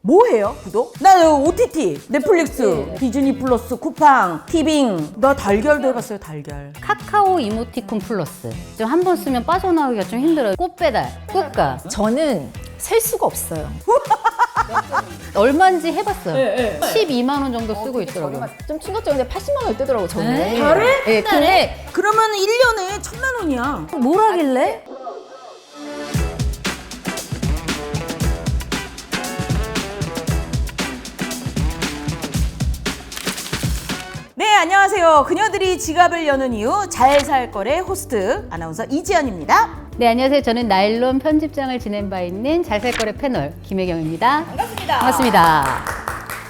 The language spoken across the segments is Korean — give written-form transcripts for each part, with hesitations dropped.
뭐 해요? 구독? 나 OTT, 넷플릭스, 디즈니 플러스, 쿠팡, 티빙. 나 달걀도 해봤어요, 달걀. 카카오 이모티콘 플러스. 좀 한 번 쓰면 빠져나오기가 좀 힘들어요. 꽃배달, 꽃가. 저는 셀 수가 없어요. 얼마인지 해봤어요. 12만 원 정도 쓰고 있더라고요. 좀 충격적인데 80만 원 뜨더라고 저는. 네? 달에? 네, 근데 그러면 1년에 1,000만 원이야. 뭘 하길래? 네, 안녕하세요. 그녀들이 지갑을 여는 이유 잘 살 거래 호스트 아나운서 이지연입니다. 네, 안녕하세요. 저는 나일론 편집장을 지낸 바 있는 잘살거래 패널 김혜경입니다. 반갑습니다. 반갑습니다.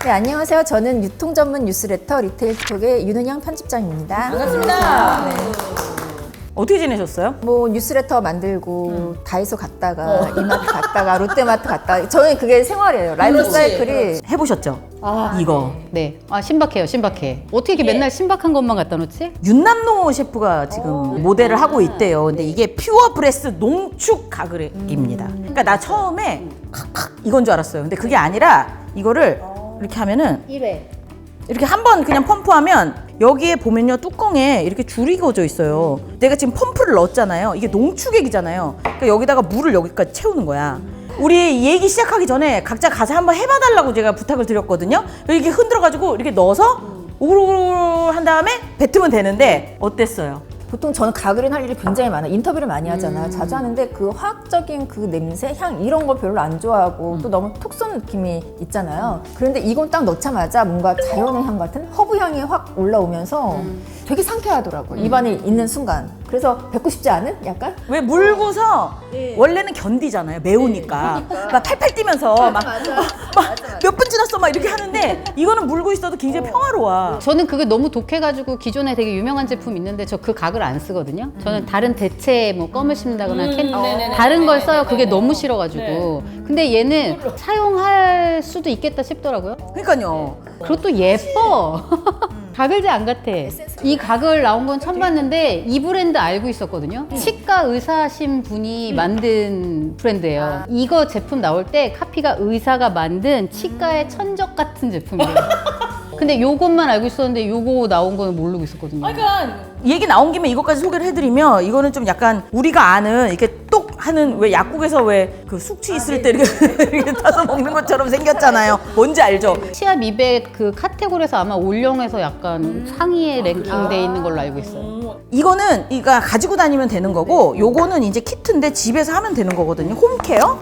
네, 안녕하세요. 저는 유통 전문 뉴스레터 리테일톡의 윤은영 편집장입니다. 반갑습니다. 어떻게 지내셨어요? 뭐 뉴스레터 만들고 다이소 갔다가 이마트 갔다가 롯데마트 갔다가 저는 그게 생활이에요. 라이프 사이클이. 해보셨죠? 이거. 네. 아, 신박해요, 신박해. 어떻게 이렇게 맨날 신박한 것만 갖다 놓지? 윤남노 셰프가 지금 모델을 하고 있대요. 근데 이게 퓨어 브레스 농축 가글입니다. 그러니까 나 처음에 이건 줄 알았어요. 근데 그게 아니라 이거를 이렇게 하면은 1회. 이렇게 한 번 그냥 펌프하면 여기에 보면요 뚜껑에 이렇게 줄이 그어져 있어요. 내가 지금 펌프를 넣었잖아요. 이게 농축액이잖아요. 그러니까 여기다가 물을 여기까지 채우는 거야. 우리 얘기 시작하기 전에 각자 가서 한번 해봐달라고 제가 부탁을 드렸거든요. 이렇게 흔들어가지고 이렇게 넣어서 오글오글 한 다음에 뱉으면 되는데 어땠어요? 보통 저는 가글은 할 일이 굉장히 많아요. 인터뷰를 많이 하잖아요. 자주 하는데 그 화학적인 그 냄새, 향 이런 거 별로 안 좋아하고 또 너무 톡 쏘는 느낌이 있잖아요. 그런데 이건 딱 넣자마자 뭔가 자연의 향 같은 허브 향이 확 올라오면서 되게 상쾌하더라고요. 입안에 있는 순간. 그래서 뱉고 싶지 않은 약간? 왜 물고서 원래는 견디잖아요. 매우니까. 막 팔팔 뛰면서 막 몇 분 지났어 막 이렇게 하는데 이거는 물고 있어도 굉장히 평화로워. 저는 그게 너무 독해가지고 기존에 되게 유명한 제품 있는데 저 그 각을 안 쓰거든요. 저는 다른 대체 뭐 껌을 씹는다거나 다른 걸 써요. 그게 너무 싫어가지고. 근데 얘는 사용할 수도 있겠다 싶더라고요. 그러니까요. 그리고 또 예뻐. 가글제 안 같아. 이 가글 나온 건 처음 봤는데 이 브랜드 알고 있었거든요. 치과 의사신 분이 만든 브랜드예요. 이거 제품 나올 때 카피가 의사가 만든 치과의 천적 같은 제품이에요. 근데 요것만 알고 있었는데 요거 나온 거는 모르고 있었거든요. 그러니까 얘기 나온 김에 이것까지 소개를 해드리면 이거는 좀 약간 우리가 아는 이렇게 똑 하는 왜 약국에서 왜 그 숙취 있을 때 이렇게 타서 먹는 것처럼 생겼잖아요. 뭔지 알죠? 치아 미백 그 카테고리에서 아마 올영에서 약간 상위에 랭킹돼 있는 걸로 알고 있어요. 이거는 이거 가지고 다니면 되는 거고 요거는 이제 키트인데 집에서 하면 되는 거거든요. 홈케어?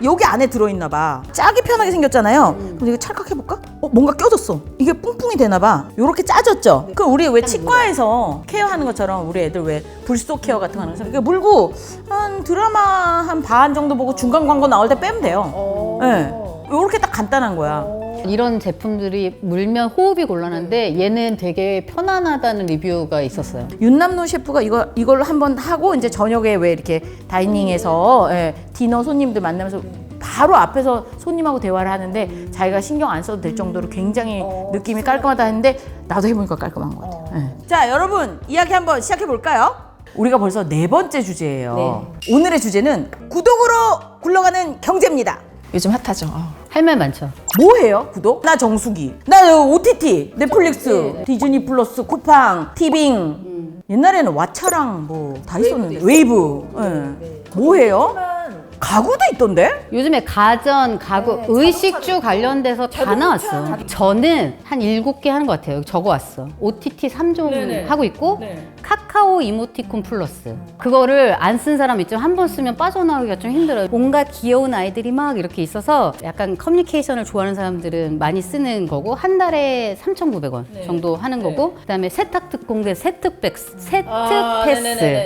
여기 안에 들어있나 봐. 짜기 편하게 생겼잖아요. 그럼 이거 찰칵 해볼까? 뭔가 껴졌어. 이게 뿡뿡이 되나 봐. 요렇게 짜졌죠? 그럼 우리 왜 치과에서 케어하는 것처럼 우리 애들 왜 불소 케어 같은 거 하는 것처럼 이렇게 물고 한 드라마 한 반 정도 보고 중간 광고 나올 때 빼면 돼요. 네. 요렇게 딱 간단한 거야. 이런 제품들이 물면 호흡이 곤란한데 얘는 되게 편안하다는 리뷰가 있었어요. 윤남노 셰프가 이걸 한번 하고 이제 저녁에 왜 이렇게 다이닝에서 디너 손님들 만나면서 바로 앞에서 손님하고 대화를 하는데 자기가 신경 안 써도 될 정도로 굉장히 느낌이 깔끔하다 했는데 나도 해보니까 깔끔한 것 같아요. 자, 여러분 이야기 한번 시작해 볼까요? 우리가 벌써 4번째 주제예요. 오늘의 주제는 구독으로 굴러가는 경제입니다. 요즘 핫하죠. 할 말 많죠. 뭐 해요, 구독? 나 정수기. 나 OTT, 넷플릭스, 디즈니 플러스, 쿠팡, 티빙. 옛날에는 왓챠랑 뭐 다 있었는데. 웨이브. 뭐 해요? 가구도 있던데? 요즘에 가전, 가구, 의식주 관련돼서 다 나왔어. 저는 한 7개 하는 것 같아요. 적어왔어. OTT 3종 하고 있고 카카오 이모티콘 플러스. 그거를 안 쓴 사람 있죠. 한 번 쓰면 빠져나오기가 좀 힘들어요. 온갖 귀여운 아이들이 막 이렇게 있어서 약간 커뮤니케이션을 좋아하는 사람들은 많이 쓰는 거고 한 달에 3,900원 정도 하는 거고 그다음에 세탁특공대 세특백, 세특패스.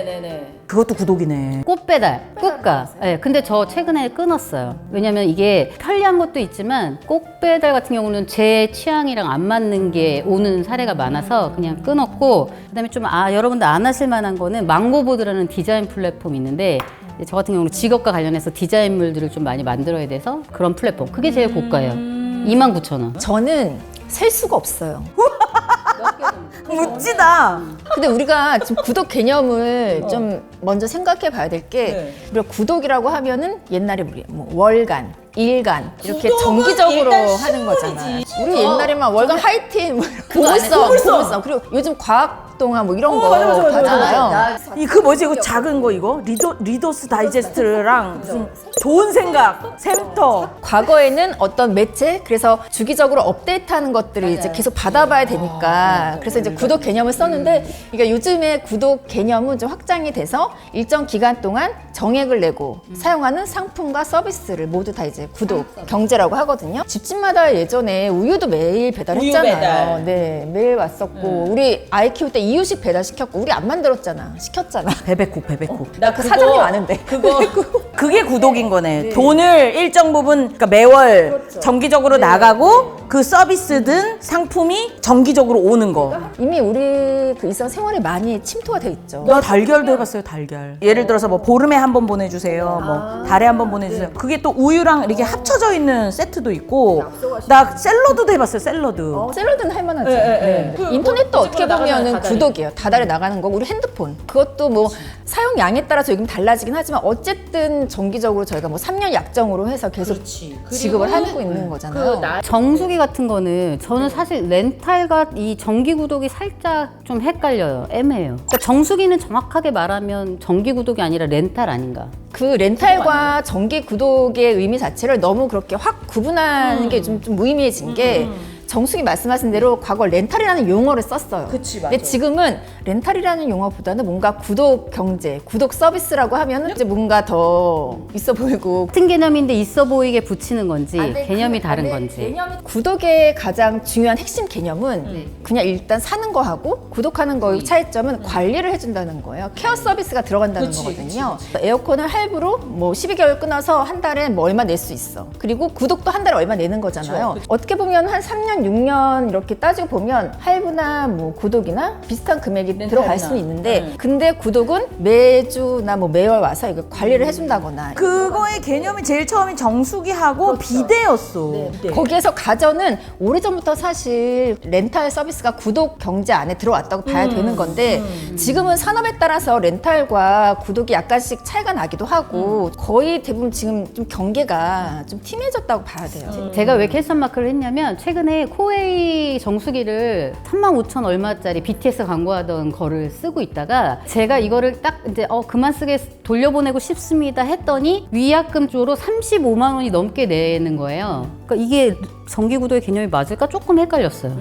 그것도 구독이네. 꽃배달, 꽃가. 네, 근데 저 최근에 끊었어요. 왜냐면 이게 편리한 것도 있지만 꽃배달 같은 경우는 제 취향이랑 안 맞는 게 오는 사례가 많아서 그냥 끊었고 그다음에 좀 여러분들 안 하실 만한 거는 망고보드라는 디자인 플랫폼이 있는데 저 같은 경우는 직업과 관련해서 디자인물들을 좀 많이 만들어야 돼서 그런 플랫폼. 그게 제일 고가예요. 29,000원. 저는 셀 수가 없어요. 멋지다. 근데 우리가 지금 구독 개념을 좀 먼저 생각해 봐야 될 게 우리가 구독이라고 하면은 옛날에 우리 뭐 월간, 일간 이렇게 구독은 정기적으로 일단 하는 거잖아요. 식물이지. 우리 옛날에만 월간 하이틴 뭐 보물섬 그리고 요즘 과학동화 뭐 이런 거 맞아. 하잖아요. 그 뭐지 이거 작은 거 이거 리더스 다이제스트랑 무슨 좋은 생각 샘터 과거에는 어떤 매체 그래서 주기적으로 업데이트하는 것들을 이제 계속 받아봐야 되니까 그래서 이제 구독 개념을 썼는데 그러니까 요즘에 구독 개념은 좀 확장이 돼서 일정 기간 동안 정액을 내고 사용하는 상품과 서비스를 모두 다 이제 구독 경제라고 하거든요. 집집마다 예전에 우유도 매일 배달했잖아요. 우유 배달. 네, 매일 왔었고 우리 아이 키울 때 이유식 배달 시켰고 우리 안 만들었잖아. 시켰잖아. 베베국 나 그 사장님 아는데. 그게 구독인 거네. 돈을 일정 부분 그러니까 매월 정기적으로 나가고 그 서비스든 상품이 정기적으로 오는 거. 이미 우리 그 일상 생활에 많이 침투가 돼 있죠. 나 달걀도 해봤어요, 달걀. 예를 들어서 뭐 보름에 한 번 보내주세요, 뭐 달에 한 번 보내주세요. 그게 또 우유랑 이렇게 합쳐져 있는 세트도 있고, 나 샐러드도 해봤어요, 샐러드. 샐러드는 할만하죠. 네. 인터넷도 어떻게 보면은 구독이에요. 다달에 나가는 거. 우리 핸드폰. 그것도 뭐 사용량에 따라서 요즘 달라지긴 하지만 어쨌든 정기적으로 저희가 뭐 3년 약정으로 해서 계속 지급을 하고 있는 거잖아요. 정수기 같은 거는 저는 사실 렌탈과 이 정기 구독이 살짝 좀 헷갈려요. 애매해요. 그러니까 정수기는 정확하게 말하면 정기 구독이 아니라 렌탈 아닌가? 그 렌탈과 정기 구독의 의미 자체를 너무 그렇게 확 구분하는 게 좀 무의미해진 게 정수기 말씀하신 대로 과거 렌탈이라는 용어를 썼어요. 그치, 맞아. 근데 지금은 렌탈이라는 용어보다는 뭔가 구독 경제, 구독 서비스라고 하면 이제 뭔가 더 있어 보이고 같은 개념인데 있어 보이게 붙이는 건지 개념이 다른 건지. 구독의 가장 중요한 핵심 개념은 그냥 일단 사는 거하고 구독하는 거의 차이점은 관리를 해준다는 거예요. 케어 서비스가 들어간다는 거거든요. 에어컨을 할부로 뭐 12개월 끊어서 한 달에 뭐 얼마 낼 수 있어. 그리고 구독도 한 달에 얼마 내는 거잖아요. 어떻게 보면 한 3년, 6년 이렇게 따지고 보면 할부나 뭐 구독이나 비슷한 금액이 들어갈 수는 있는데 근데 구독은 매주나 뭐 매월 와서 이거 관리를 해준다거나 그거의 개념이 제일 처음이 정수기하고 비데였어. 거기에서 가전은 오래전부터 사실 렌탈 서비스가 구독 경제 안에 들어왔다고 봐야 되는 건데 지금은 산업에 따라서 렌탈과 구독이 약간씩 차이가 나기도 하고 거의 대부분 지금 좀 경계가 좀 팀해졌다고 봐야 돼요. 제가 왜 캐스텀 마크를 했냐면 최근에 코웨이 정수기를 35,000 얼마짜리 BTS 광고하던 거를 쓰고 있다가 제가 이거를 딱 이제 그만 쓰게 돌려보내고 싶습니다 했더니 위약금 쪽으로 35만 원이 넘게 내는 거예요. 그러니까 이게 정기구독의 개념이 맞을까? 조금 헷갈렸어요.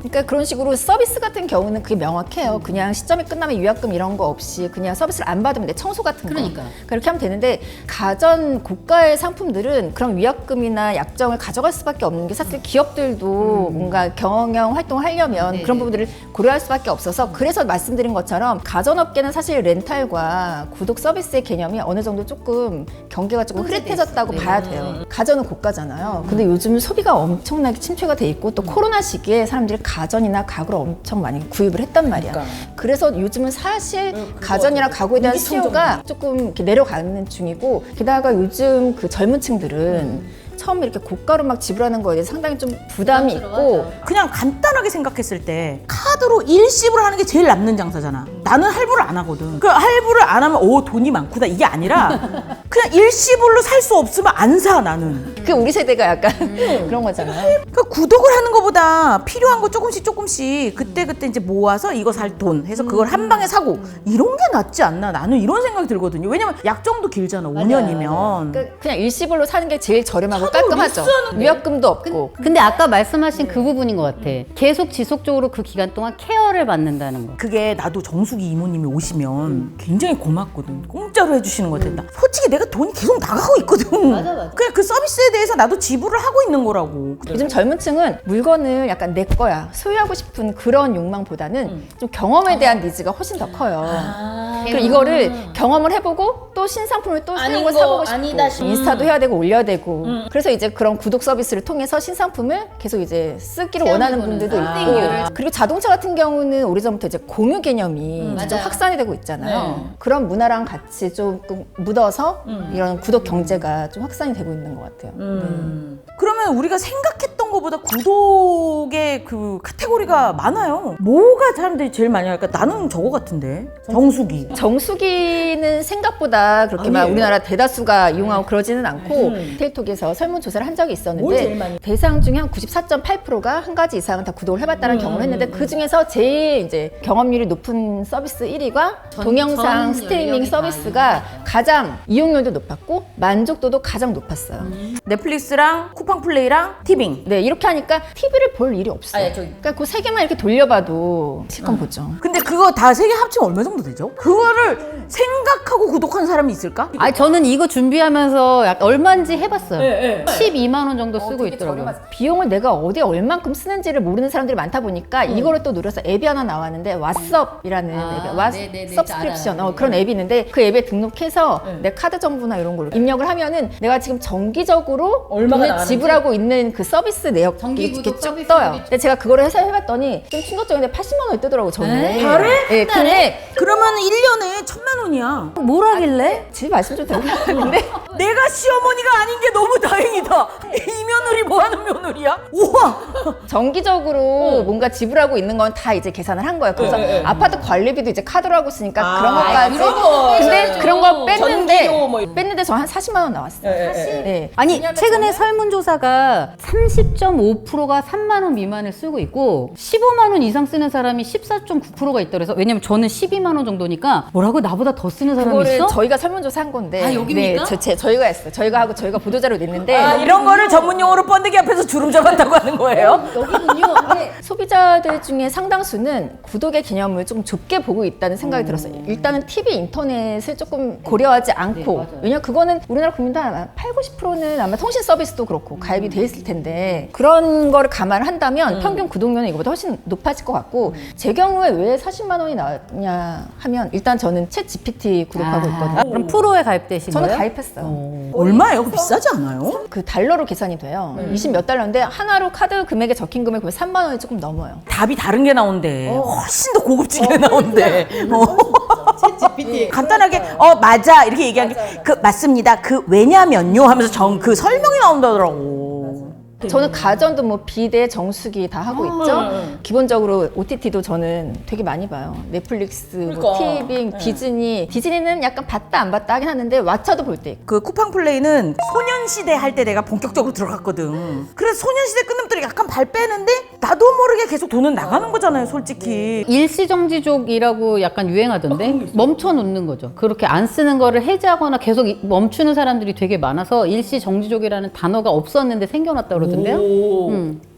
그러니까 그런 식으로 서비스 같은 경우는 그게 명확해요. 그냥 시점이 끝나면 위약금 이런 거 없이 그냥 서비스를 안 받으면 돼. 청소 같은 거. 그러니까. 그렇게 하면 되는데 가전 고가의 상품들은 그런 위약금이나 약정을 가져갈 수밖에 없는 게 사실 기업들도 뭔가 경영 활동을 하려면 그런 부분들을 고려할 수밖에 없어서 그래서 말씀드린 것처럼 가전업계는 사실 렌탈과 구독 서비스의 개념이 어느 정도 조금 경계가 조금 흐릿해졌다고 봐야 돼요. 가전은 고가잖아요. 근데 요즘 소비가 엄청나게 침체가 돼 있고 또 코로나 시기에 사람들이 가전이나 가구를 엄청 많이 구입을 했단 말이야. 그래서 요즘은 사실 가전이나 가구에 대한 수요가 조금 이렇게 내려가는 중이고 게다가 요즘 그 젊은 층들은 처음에 이렇게 고가로 막 지불하는 거에 대해서 상당히 좀 부담이 있고 그냥 간단하게 생각했을 때 카드로 일시불 하는 게 제일 남는 장사잖아. 나는 할부를 안 하거든. 그 할부를 안 하면 돈이 많구나 이게 아니라 그냥 일시불로 살 수 없으면 안 사 나는. 그 우리 세대가 약간 그런 거잖아요. 그 구독을 하는 것보다 필요한 거 조금씩 그때 이제 모아서 이거 살 돈 해서 그걸 한 방에 사고 이런 게 낫지 않나 나는 이런 생각이 들거든요. 왜냐면 약정도 길잖아. 5년이면. 그냥 일시불로 사는 게 제일 저렴하고 깔끔하죠. 위약금도 없고. 근데 아까 말씀하신 그 부분인 것 같아. 계속 지속적으로 그 기간 동안 케어를 받는다는 거. 그게 나도 정수기 이모님이 오시면 굉장히 고맙거든. 공짜로 해주시는 것 같아. 솔직히 내가 돈이 계속 나가고 있거든. 맞아. 그냥 그 서비스에 대해서 나도 지불을 하고 있는 거라고. 요즘 젊은 층은 물건을 약간 내 거야 소유하고 싶은 그런 욕망보다는 좀 경험에 대한 니즈가 훨씬 더 커요. 그리고 이거를 경험을 해보고 또 신상품을 또 새로운 걸 사보고 싶고 인스타도 해야 되고 올려야 되고 그래서 이제 그런 구독 서비스를 통해서 신상품을 계속 이제 쓰기를 원하는 분들도 있고 그리고 자동차 같은 경우는 오래전부터 이제 공유 개념이 좀 확산이 되고 있잖아요. 그런 문화랑 같이 조금 묻어서 이런 구독 경제가 좀 확산이 되고 있는 것 같아요. 그러면 우리가 생각했던 거보다 구독의 그 카테고리가 많아요. 뭐가 사람들이 제일 많이 할까? 나는 저거 같은데. 정수기. 정수기는 생각보다 그렇게 막 우리나라 대다수가 이용하고 그러지는 않고 테이톡에서 설문조사를 한 적이 있었는데 대상 중에 한 94.8%가 한 가지 이상은 다 구독을 해봤다는 경험을 했는데 그 중에서 제일 이제 경험률이 높은 서비스 1위가 동영상 스트리밍 서비스가 가장 이용률도 높았고 만족도도 가장 높았어요. 넷플릭스랑 쿠팡 플레이랑 티빙. 네, 이렇게 하니까 TV를 볼 일이 없어요. 그러니까 그 세 개만 이렇게 돌려봐도 실컷 보죠. 근데 그거 다 세 개 합치면 얼마 정도 되죠? 그거를 생각하고 구독한 사람이 있을까? 아니 저는 이거 준비하면서 약간 얼마인지 해봤어요. 12만 원 정도 쓰고 있더라고요. 비용을 내가 어디에 얼만큼 쓰는지를 모르는 사람들이 많다 보니까 이거를 또 누려서 앱이 하나 나왔는데 왓썹이라는 앱, 서브스크립션 그런 앱이 있는데 그 앱에 등록해서 내 카드 정보나 이런 걸로 입력을 하면은 내가 지금 정기적으로 돈을 지불하고 있는 그 서비스 내역이 이렇게 쭉 떠요. 근데 제가 그거를 해서 해봤더니 좀 충격적인데 80만 원이 뜨더라고 저는. 달에? 네, 근데 그러면 1년에 1,000만 원이야. 뭘 하길래? 집 말씀 좀 드려요. 근데 내가 시어머니가 아닌 게 너무 다행이다. 이 며느리 뭐 하는 며느리야? 우와! 정기적으로 뭔가 지불하고 있는 건 다 이제 계산을 한 거예요. 그래서 아파트 관리비도 이제 카드로 하고 있으니까 그런 것까지. 근데 그런 거 뺐는데 저 한 40만 원 나왔어요. 네. 아니 최근에 설문조사가 30.5%가 3만 원 미만을 쓰고 있고 15만 원 이상 쓰는 사람이 14.9%가 있다 그래서 왜냐면 저는 12만 원 정도니까 뭐라고 나보다 더 쓰는 사람이 그거를 있어? 저희가 설문조사 한 건데. 아, 여기입니까? 네, 저희가 했어요. 저희가 하고 저희가 보도자료 냈는데. 이런 거를 전문용어로 번데기 앞에서 주름 잡았다고 하는 거예요? 여기군요. 소비자들 중에 상당수는 구독의 개념을 좀 좁게 보고 있다는 생각이 들었어요. 일단은 TV, 인터넷을 조금 고려하지 않고 왜냐면 그거는 우리나라 국민들 아마 80-90%는 아마 통신 서비스도 그렇고 가입이 돼 있을 텐데 그런 거를 감안을 한다면 평균 구독료는 이거보다 훨씬 높아질 것 같고 제 경우에 왜 40만 원이 나왔냐 하면 일단 저는 챗 GPT 구독하고 있거든요. 그럼 프로에 가입되신 저는 거예요? 가입했어요. 얼마예요? 비싸지 않아요? 그 달러로 계산이 돼요. 20 몇 달러인데 하나로 카드 금액에 적힌 금액 보면 3만 원이 조금 넘어요. 답이 다른 게 나온대. 훨씬 더 고급진 게 나온대. 간단하게 맞아 이렇게 얘기하는 게 그 맞습니다. 그 왜냐면요 하면서 그 설명이 나온다더라고. 저는 가전도 뭐 비대, 정수기 다 하고 있죠. 기본적으로 OTT도 저는 되게 많이 봐요. 넷플릭스, 뭐 티빙, 디즈니는 약간 봤다 안 봤다 하긴 하는데 왓챠도 볼 때 있고. 그 쿠팡 플레이는 소년시대 할 때 내가 본격적으로 들어갔거든. 그래서 소년시대 끝나면 또 약간 발 빼는데 나도 모르게 계속 돈은 나가는 거잖아요, 솔직히. 일시정지족이라고 약간 유행하던데 멈춰 놓는 거죠. 그렇게 안 쓰는 거를 해제하거나 계속 멈추는 사람들이 되게 많아서 일시정지족이라는 단어가 없었는데 생겨났다 그러던데요.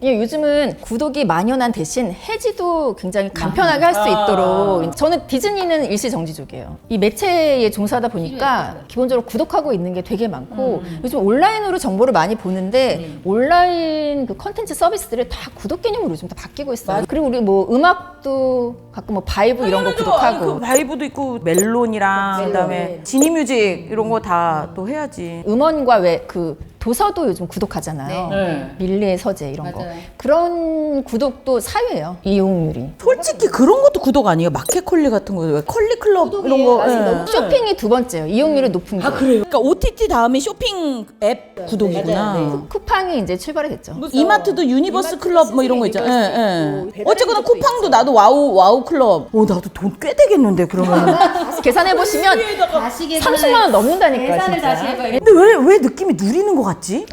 예, 요즘은 구독이 만연한 대신 해지도 굉장히 간편하게 할 수 있도록 저는 디즈니는 일시정지족이에요. 이 매체에 종사하다 보니까 기본적으로 구독하고 있는 게 되게 많고 요즘 온라인으로 정보를 많이 보는데 온라인 그 컨텐츠 서비스들을 다 구독 개념으로 요즘 다 바뀌고 있어요. 그리고 우리 뭐 음악도 가끔 뭐 바이브 이런 거 구독하고 그 바이브도 있고 멜론이랑 그다음에 지니뮤직 이런 거 다 또 해야지. 음원과 왜 그 도서도 요즘 구독하잖아요. 밀리의 서재 이런 거. 그런 구독도 사유예요. 이용률이. 솔직히 그런 것도 구독 아니에요? 마켓컬리 같은 거, 왜 컬리 클럽 이런 거. 예. 쇼핑이 두 번째예요. 이용률이 높은 게. 그래요? 그러니까 OTT 다음에 쇼핑 앱 구독이구나. 쿠팡이 이제 출발이 됐죠. 이마트도 유니버스 클럽 뭐 이런 거 있잖아. 예, 예. 어쨌거나 쿠팡도 나도 와우 클럽. 나도 돈 꽤 되겠는데 그러면. 계산해 보시면 30만 원 넘는다니까 진짜. 근데 왜 느낌이 누리는 것 같지?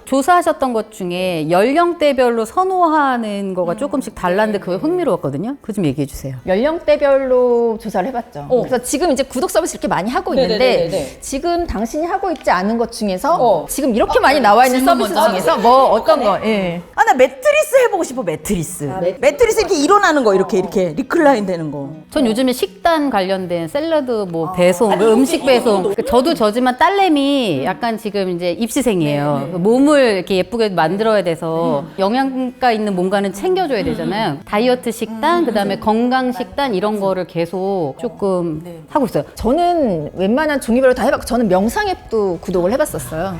조사하셨던 것 중에 연령대별로 선호하는 거가 조금씩 달랐는데 그게 흥미로웠거든요. 그거 좀 얘기해 주세요. 연령대별로 조사를 해봤죠. 그래서 지금 이제 구독 서비스 이렇게 많이 하고 있는데 지금 당신이 하고 있지 않은 것 중에서 지금 이렇게 많이 나와 있는 서비스 중에서 뭐 어떤 거? 예. 나 매트리스 해보고 싶어. 매트리스. 매트리스 이렇게 일어나는 거 이렇게 리클라인 되는 거. 전 요즘에 식단 관련된 샐러드 뭐 배송, 음식 배송. 저도 저지만 딸내미 약간 지금 이제 입시생이에요. 몸을 이렇게 예쁘게 만들어야 돼서 영양가 있는 뭔가는 챙겨줘야 되잖아요. 다이어트 식단, 그다음에 건강 식단 이런 거를 계속 조금 하고 있어요. 저는 웬만한 종류별로 다 해봤고 저는 명상 앱도 구독을 해봤었어요.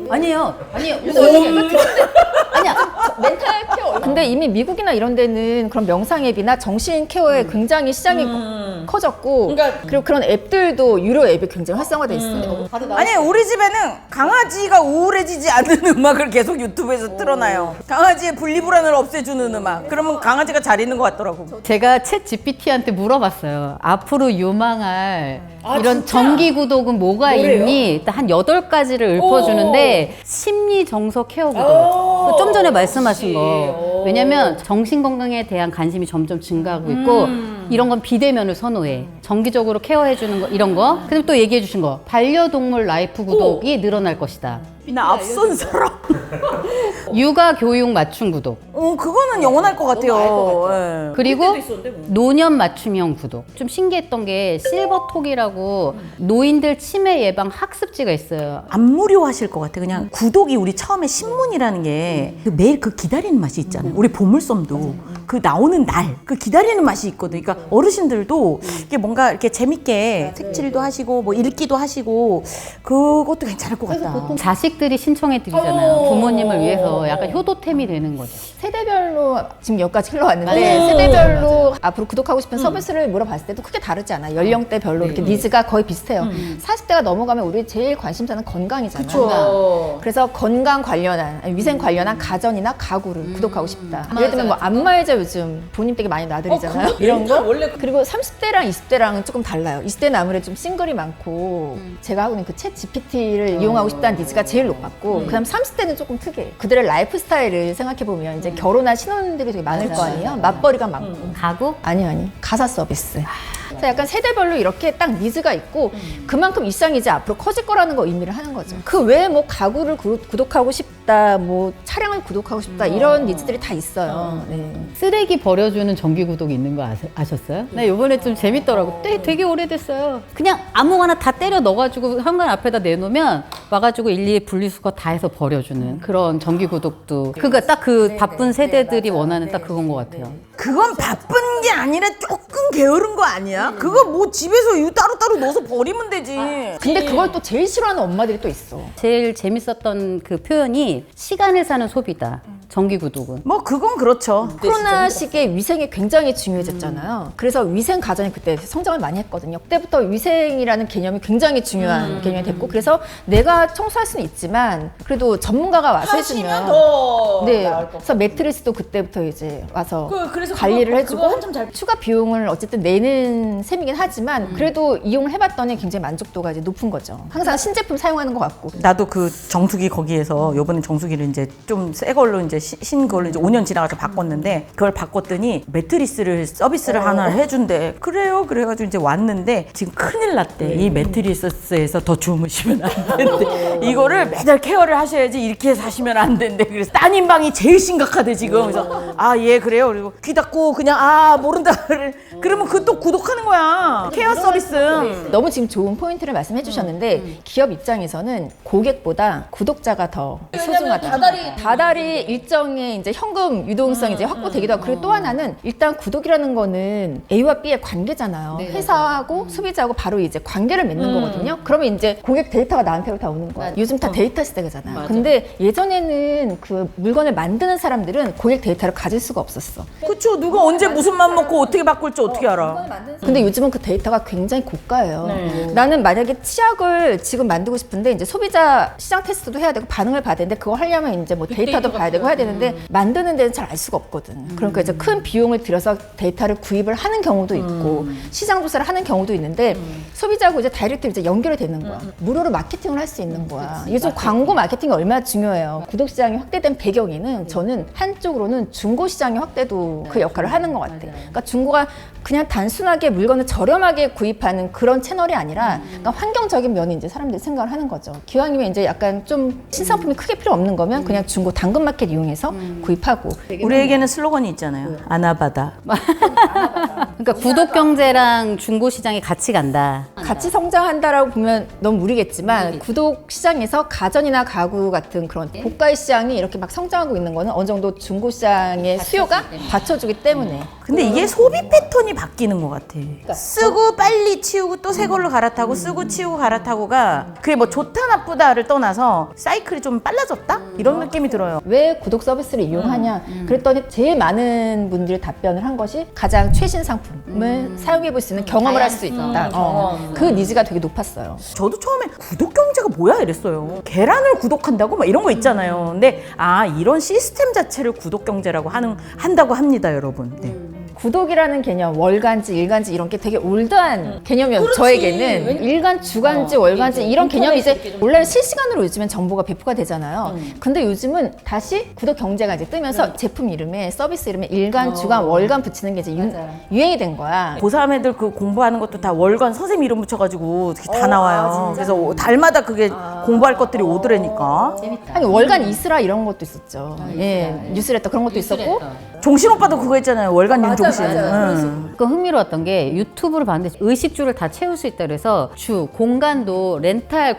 아니에요. 아니야. 멘탈 케어. 근데 이미 미국이나 이런 데는 그런 명상 앱이나 정신 케어에 굉장히 시장이 커졌고 그러니까 그리고 그런 앱들도 유료 앱이 굉장히 활성화돼 있어요. 아니 우리 집에는 강아지가 우울해지지 않는 음악을 계속 유튜브에서 틀어놔요. 강아지의 분리불안을 없애주는 음악. 그러면 강아지가 잘 있는 것 같더라고. 제가 챗 GPT한테 물어봤어요. 앞으로 유망할 이런 정기 구독은 뭐가 있니? 일단 한 8가지를 읊어주는데 심리 정서 케어 구독. 좀 전에 말씀하신 거. 왜냐면 정신 건강에 대한 관심이 점점 증가하고 있고 이런 건 비대면을 선호해. 정기적으로 케어해주는 거 이런 거. 그리고 또 얘기해주신 거 반려동물 라이프 구독이 늘어날 것이다. 나 앞선 사람. 육아 교육 맞춤 구독. 그거는 영원할 것 같아요. 예. 그리고 노년 맞춤형 구독. 좀 신기했던 게 실버톡이라고 노인들 치매 예방 학습지가 있어요. 안 무료하실 것 같아. 그냥 구독이 우리 처음에 신문이라는 게 매일 그 기다리는 맛이 있잖아요. 우리 보물섬도 그 나오는 날 그 기다리는 맛이 있거든. 그러니까 어르신들도 이게 뭔가 이렇게 재밌게 색칠도 하시고 뭐 읽기도 하시고 그것도 괜찮을 것 같다. 자식들이 신청해 드리잖아요. 부모님을 위해서 약간 효도템이 되는 거죠. 세대별로 지금 여기까지 흘러왔는데 세대별로 앞으로 구독하고 싶은 서비스를 물어봤을 때도 크게 다르지 않아요. 연령대별로 이렇게 니즈가 거의 비슷해요. 40대가 넘어가면 우리 제일 관심사는 건강이잖아요. 그래서 건강 관련한 아니, 위생 관련한 가전이나 가구를 구독하고 싶다. 예를 들면 뭐 안마의자 요즘 본인 댁에 많이 놔드리잖아요. 이런 거. 그리고 30대랑 20대랑은 조금 달라요. 20대는 아무래도 좀 싱글이 많고 제가 하고 있는 그 챗 GPT를 이용하고 싶다는 니즈가 제일 높았고 그다음 30대는 조금 특이해요. 그들의 라이프 스타일을 생각해 보면 이제 결혼한 신혼들이 되게 많을 거 아니에요. 맞벌이가 많고. 가구? 아니 가사 서비스. 그래서 약간 세대별로 이렇게 딱 니즈가 있고 그만큼 이 시장이 이제 앞으로 커질 거라는 거 의미를 하는 거죠. 그 외에 뭐 가구를 구독하고 싶다, 뭐 차량을 구독하고 싶다 이런 니즈들이 다 있어요. 네. 쓰레기 버려주는 정기 구독이 있는 거 아셨어요? 나 이번에 좀 재밌더라고. 되게 오래됐어요. 그냥 아무거나 다 때려 넣어가지고 현관 앞에다 내놓으면 와가지고 일일이 분리수거 다 해서 버려주는 그런 정기 구독도. 그러니까 딱 그 바쁜 세대들이 원하는 딱 그건 것 같아요. 그건 바쁜 게 아니라 조금 게으른 거 아니야? 그거 뭐 집에서 따로따로 넣어서 버리면 되지. 근데 그걸 또 제일 싫어하는 엄마들이 또 있어. 제일 재밌었던 그 표현이 시간을 사는 소비다. 정기 구독은. 뭐 그건 그렇죠. 코로나 시기에 위생이 굉장히 중요해졌잖아요. 그래서 위생 가전이 그때 성장을 많이 했거든요. 그때부터 위생이라는 개념이 굉장히 중요한 개념이 됐고 그래서 내가 청소할 수는 있지만 그래도 전문가가 와서 해주면 더 네. 그래서 매트리스도 그때부터 이제 와서 그래서 관리를 그거 해주고 한참 잘 추가 비용을 어쨌든 내는 셈이긴 하지만 그래도 이용을 해봤더니 굉장히 만족도가 이제 높은 거죠. 항상 신제품 사용하는 것 같고. 나도 그 정수기 거기에서 요번에 정수기를 이제 좀 새 걸로 이제 신 걸로 이제 5년 지나가서 바꿨는데 그걸 바꿨더니 매트리스를 서비스를 하나 해준대. 그래요. 그래가지고 이제 왔는데 지금 큰일 났대. 이 매트리스에서 더 주무시면 안 된대. 이거를 매달 케어를 하셔야지 이렇게 사시면 안 된대. 그래서 따님 방이 제일 심각하대 지금. 그래서 아 예 그래요. 그리고 귀 닫고 그냥 모른다. 그러면 그 또 구독하는 거야. 케어 서비스. 너무 지금 좋은 포인트를 말씀해 주셨는데 기업 입장에서는 고객보다 구독자가 더 소중하다. 다달이 일정의 이제 현금 유동성이 이제 확보되기도 하고 그리고 또 하나는 일단 구독이라는 거는 A와 B의 관계잖아요. 회사하고 소비자하고 바로 이제 관계를 맺는 거거든요. 그러면 이제 고객 데이터가 나한테로 다 오는 거야. 요즘 다 데이터 시대잖아요. 근데 예전에는 그 물건을 만드는 사람들은 고객 데이터를 가질 수가 없었어. 그쵸. 누가 언제 무슨 맘 먹고 어떻게 바꿀지 어떻게 알아. 근데 요즘은 그 데이터가 굉장히 고가예요. 나는 만약에 치약을 지금 만들고 싶은데 이제 소비자 시장 테스트도 해야 되고 반응을 봐야 되는데 그거 하려면 이제 뭐 데이터도 봐야 되고 해야 되는데 만드는 데는 잘 알 수가 없거든. 그러니까 이제 큰 비용을 들여서 데이터를 구입을 하는 경우도 있고 시장 조사를 하는 경우도 있는데 소비자하고 이제 다이렉트로 이제 연결이 되는 거야. 무료로 마케팅을 할 수 있는 거야. 요즘 광고 마케팅이 얼마나 중요해요. 구독 시장이 확대된 배경에는 저는 한쪽으로는 중고 시장의 확대도 그 역할을 하는 것 같아. 그러니까 중고가 그냥 단순하게 물건을 저렴하게 구입하는 그런 채널이 아니라 그러니까 환경적인 면이 이제 사람들이 생각을 하는 거죠. 기왕이면 이제 약간 좀 신상품이 크게 필요 없는 거면 그냥 중고 당근마켓 이용해서 구입하고. 우리에게는 슬로건이 있잖아요. 아나바다. 그러니까 구독 경제랑 중고 시장이 같이 간다. 같이 성장한다라고 보면 너무 무리겠지만 구독 시장에서 가전이나 가구 같은 그런 고가의 시장이 이렇게 막 성장하고 있는 거는 어느 정도 중고 시장의 수요가 받쳐주기 때문에. 근데 이게 소비 패턴이 바뀌는 것 같아. 쓰고 빨리 치우고 또 새 걸로 갈아타고 쓰고 치우고 갈아타고가 그게 뭐 좋다 나쁘다를 떠나서 사이클이 좀 빨라졌다? 이런 느낌이 들어요. 왜 구독 서비스를 이용하냐 그랬더니 제일 많은 분들이 답변을 한 것이 가장 최신 상품을 사용해 볼 수 있는 경험을 할 수 있다. 그 니즈가 되게 높았어요. 저도 처음에 구독 경제가 뭐야 이랬어요. 계란을 구독한다고 막 이런 거 있잖아요. 근데 이런 시스템 자체를 구독 경제라고 한다고 합니다, 여러분. 네. 구독이라는 개념, 월간지, 일간지 이런 게 되게 올드한 개념이어서 저에게는 일간, 주간지, 월간지 이런 개념이 이제 원래 실시간으로 요즘엔 정보가 배포가 되잖아요. 근데 요즘은 다시 구독 경제가 이제 뜨면서 제품 이름에 서비스 이름에 일간, 주간, 월간 붙이는 게 이제 유행이 된 거야. 고3 애들 그 공부하는 것도 다 월간 선생님 이름 붙여가지고 다 나와요. 그래서 달마다 그게 공부할 것들이 오더라니까. 아니 월간 이스라 이런 것도 있었죠. 예, 뉴스레터 그런 것도 있었고. 종신 오빠도 그거 했잖아요. 월간 윤종신. 그 흥미로웠던 게 유튜브를 봤는데 의식주를 다 채울 수 있다 그래서 공간도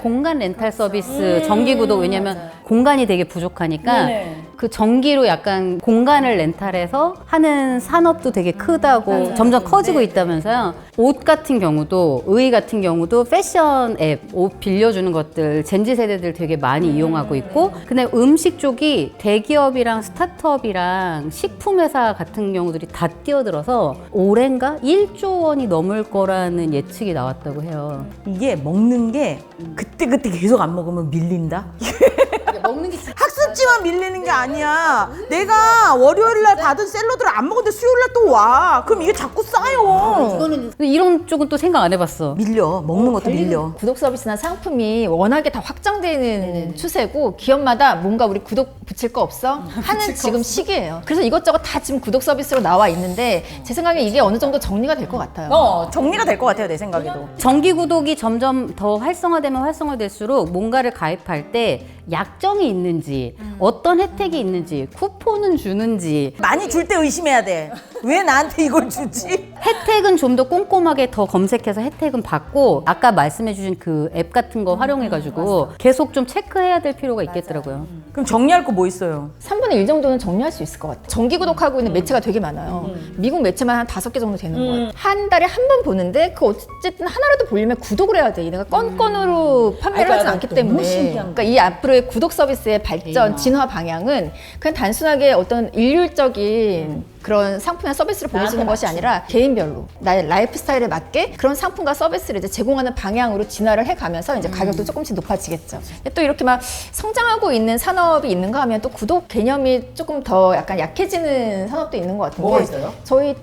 공간 렌탈 서비스 정기 구독 왜냐면 공간이 되게 부족하니까 그 정기로 약간 공간을 렌탈해서 하는 산업도 되게 크다고 점점 커지고 있다면서요. 옷 같은 경우도 의 같은 경우도 패션 앱 옷 빌려주는 것들 젠지 세대들 되게 많이 이용하고 있고 근데 음식 쪽이 대기업이랑 스타트업이랑 식품 회사 같은 경우들이 다 뛰어들어서 올해인가 1조 원이 넘을 거라는 예측이 나왔다고 해요. 이게 먹는 게 그때 계속 안 먹으면 밀린다. 먹는 게 학습지만 밀리는 게 아니야. 내가 월요일 날 받은 샐러드를 안 먹었는데 수요일 날 또 와. 그럼 이게 자꾸 쌓여. 이거는 이런 쪽은 또 생각 안 해봤어. 밀려. 먹는 것도 밀려. 구독 서비스나 상품이 워낙에 다 확장되는 추세고 기업마다 뭔가 우리 구독 붙일 거 없어? 하는 지금 시기예요. 그래서 이것저것 다 지금 구독 서비스로 나와 있는데 제 생각에 이게 어느 정도 정리가 될 것 같아요. 정리가 될 것 같아요. 내 생각에도. 정기 구독이 점점 더 활성화되면 활성화될수록 뭔가를 가입할 때 약정이 있는지 어떤 혜택이 있는지 쿠폰은 주는지 많이 줄 때 의심해야 돼. 왜 나한테 이걸 주지? 혜택은 좀 더 꼼꼼하게 더 검색해서 혜택은 받고 아까 말씀해주신 그 앱 같은 거 활용해가지고 계속 좀 체크해야 될 필요가 있겠더라고요. 그럼 정리할 거 뭐 있어요? 3분의 1 정도는 정리할 수 있을 것 같아요. 정기 구독하고 있는 매체가 되게 많아요. 미국 매체만 한 5개 정도 되는 거예요. 한 달에 한 번 보는데 그 어쨌든 하나라도 보려면 구독을 해야 돼. 내가 건으로 판매를 하진 않기 때문에. 그러니까 이 앞으로의 구독 서비스의 발전, 진화 방향은 그냥 단순하게 어떤 일률적인 그런 상품이나 서비스를 보여주는 것이 아니라 개인별로 나의 라이프 스타일에 맞게 그런 상품과 서비스를 이제 제공하는 방향으로 진화를 해가면서 이제 가격도 조금씩 높아지겠죠. 또 이렇게 막 성장하고 있는 산업이 있는가 하면 또 구독 개념이 조금 더 약간 약해지는 산업도 있는 것 같은데. 뭐가 있어요? 저희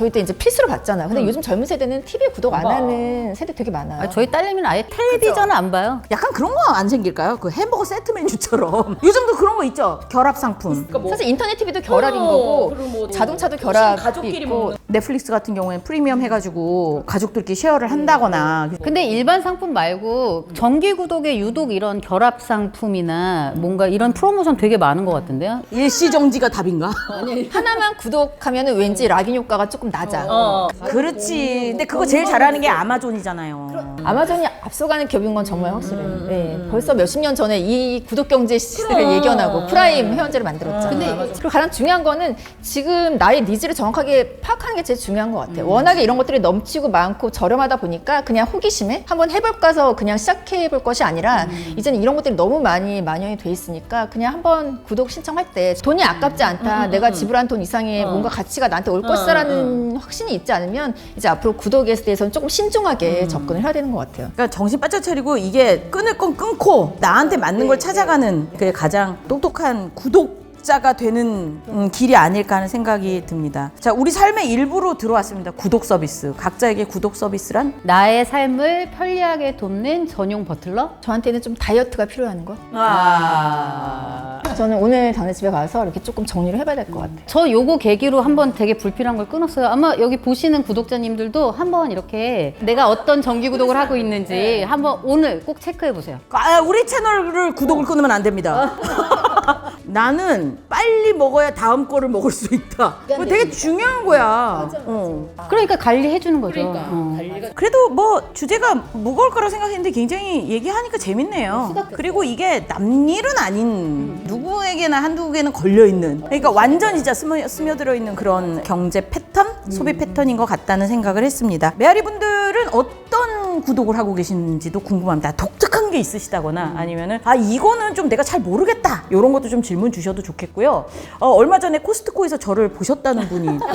때 이제 필수로 봤잖아요. 근데 요즘 젊은 세대는 TV 구독 안 하는 세대 되게 많아요. 저희 딸내미는 아예 텔레비전을 안 봐요. 약간 그런 거 안 생길까요? 그 햄버거 세트 메뉴처럼. 요즘도 그런 거 있죠? 결합 상품. 사실 인터넷 TV도 결합인 거고 자동차도 결합이 있고 넷플릭스 같은 경우에는 프리미엄 해가지고 가족들끼리 쉐어를 한다거나. 근데 일반 상품 말고 정기 구독에 유독 이런 결합 상품이나 뭔가 이런 프로모션 되게 많은 것 같은데요? 일시정지가 답인가? 하나만 구독하면 왠지 락인 효과가 조금 낮아. 그렇지. 근데 그거 제일 잘하는 게 아마존이잖아요. 아마존이 앞서가는 기업인 건 정말 확실해요. 네, 벌써 몇십 년 전에 이 구독 경제 시대를 예견하고 프라임 회원제를 만들었잖아요. 근데 그리고 가장 중요한 거는 지금 나의 니즈를 정확하게 파악하는 게 제일 중요한 것 같아요. 워낙에 이런 것들이 넘치고 많고 저렴하다 보니까 그냥 호기심에 한번 해볼까 해서 그냥 시작해볼 것이 아니라 이제는 이런 것들이 너무 많이 만연이 돼 있으니까 그냥 한번 구독 신청할 때 돈이 아깝지 않다. 내가 지불한 돈 이상의 뭔가 가치가 나한테 올 것이라는 확신이 있지 않으면 이제 앞으로 구독에 대해서는 조금 신중하게 접근을 해야 되는 것 같아요. 그러니까 정신 바짝 차리고 이게 끊을 건 끊고 나한테 맞는 걸 찾아가는 그게 가장 똑똑한 구독자가 되는 길이 아닐까 하는 생각이 듭니다. 자, 우리 삶의 일부로 들어왔습니다. 구독 서비스. 각자에게 구독 서비스란? 나의 삶을 편리하게 돕는 전용 버틀러? 저한테는 좀 다이어트가 필요한 것. 저는 오늘 당내 집에 가서 이렇게 조금 정리를 해봐야 될 것 같아요. 저 요거 계기로 한번 되게 불필요한 걸 끊었어요. 아마 여기 보시는 구독자님들도 한번 이렇게 내가 어떤 정기 구독을 하고 있는지 한번 오늘 꼭 체크해 보세요. 우리 채널을 구독을 끊으면 안 됩니다. 나는 빨리 먹어야 다음 거를 먹을 수 있다. 그거 되게 중요한 거야. 그러니까 관리해 주는 거죠. 그래도 뭐 주제가 무거울 거라 생각했는데 굉장히 얘기하니까 재밌네요. 그리고 이게 남일은 아닌 누구에게나 한두 개는 걸려있는, 그러니까 완전 진짜 스며들어 있는 그런 경제 패턴, 소비 패턴인 것 같다는 생각을 했습니다. 메아리 분들은 어떤 구독을 하고 계신지도 궁금합니다. 독특한 게 있으시다거나 아니면은 이거는 좀 내가 잘 모르겠다 이런 것도 좀 질문 주셔도 좋겠고요. 얼마 전에 코스트코에서 저를 보셨다는 분이 또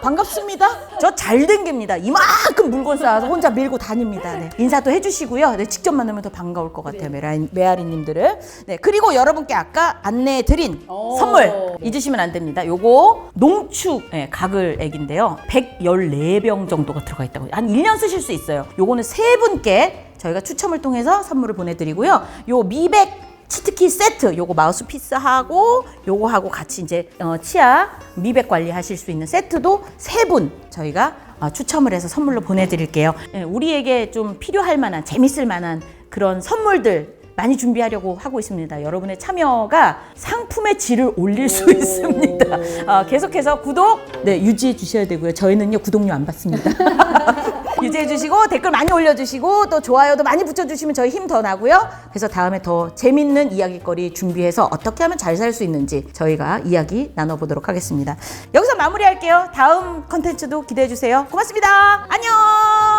반갑습니다. 저 잘 된 겁니다. 이만큼 물건 쌓아서 혼자 밀고 다닙니다. 네. 인사도 해주시고요. 네, 직접 만나면 더 반가울 것 같아요. 메아리님들을. 네, 그리고 여러분께 아까 안내해드린 선물 잊으시면 안 됩니다. 요거 농축 가글액인데요. 114병 정도가 들어가 있다고. 한 1년 쓰실 수 있어요. 요거는 3분께 저희가 추첨을 통해서 선물을 보내드리고요. 요 미백 치트키 세트, 요거 마우스피스하고 요거하고 같이 이제 치아 미백 관리하실 수 있는 세트도 3분 저희가 추첨을 해서 선물로 보내드릴게요. 우리에게 좀 필요할 만한, 재밌을 만한 그런 선물들 많이 준비하려고 하고 있습니다. 여러분의 참여가 상품의 질을 올릴 수 있습니다. 계속해서 구독 유지해 주셔야 되고요. 저희는요 구독료 안 받습니다. 유지해 주시고 댓글 많이 올려주시고 또 좋아요도 많이 붙여주시면 저희 힘 더 나고요. 그래서 다음에 더 재밌는 이야기거리 준비해서 어떻게 하면 잘 살 수 있는지 저희가 이야기 나눠보도록 하겠습니다. 여기서 마무리할게요. 다음 컨텐츠도 기대해 주세요. 고맙습니다. 안녕.